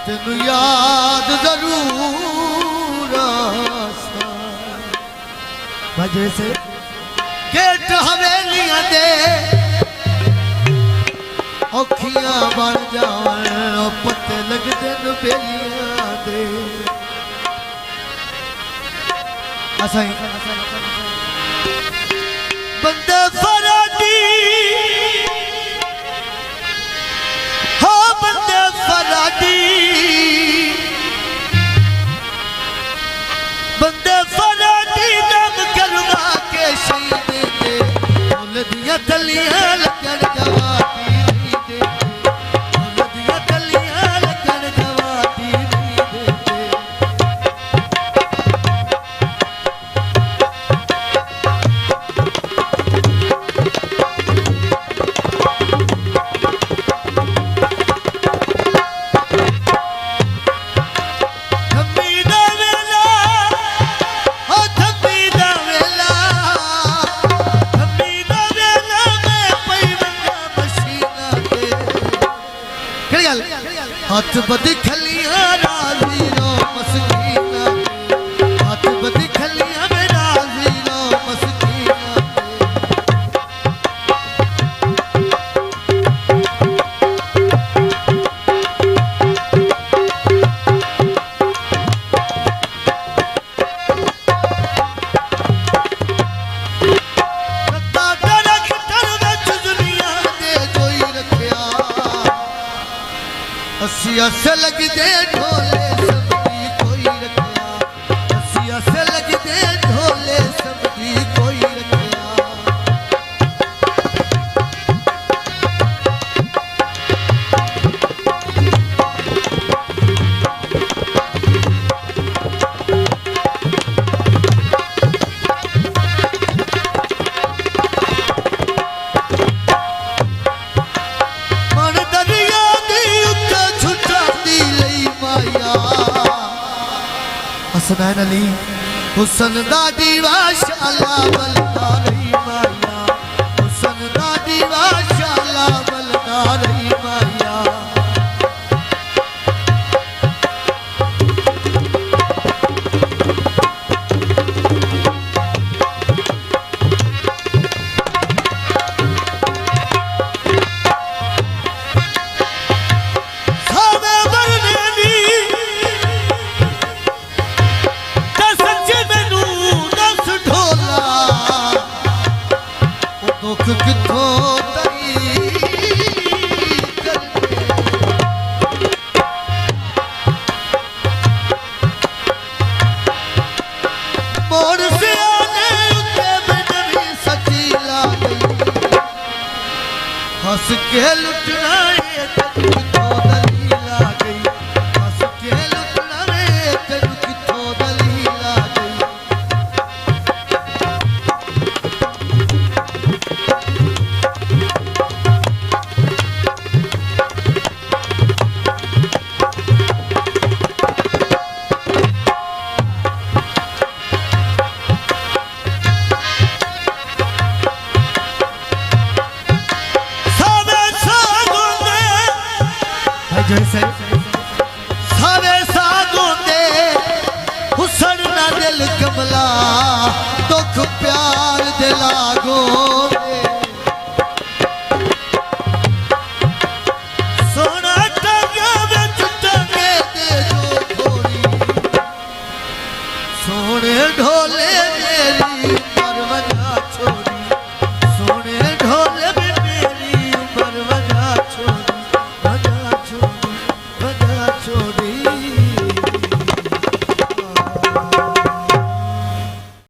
तेनू याद जरूर वजह से गेट हवेलियां दे औखियां बन जावन पत्ते लगदे न बेलियां दे असाई बंदे फराडी हो बंदे फराडी बंदे फराडी दम करवा के शहीद दे फुल दियां तलियां लगन जवाती नहीं दे फुल दियां तलियां लगन जवाती नहीं दे हाथ बदी खलियां राजी रो मस्कीना हाथ बदी खलियां में राजी रो मस्कीना असिया से लगदे ढोले सबकी कोई रखया असिया से लगदे ढोले सबकी कोई रखया हसनैन अली हुसन दा दीवा शाला बलदा रही माया हुसन दा दीवा शाला बलदा रही माया हंस के लुटना ये तेनू किथों दलील आ गई हंस के लुटना ये तेनू किथों दलील आ गई सावे सागों दे हुसन ना दिल कमला दुख प्यार दे लागो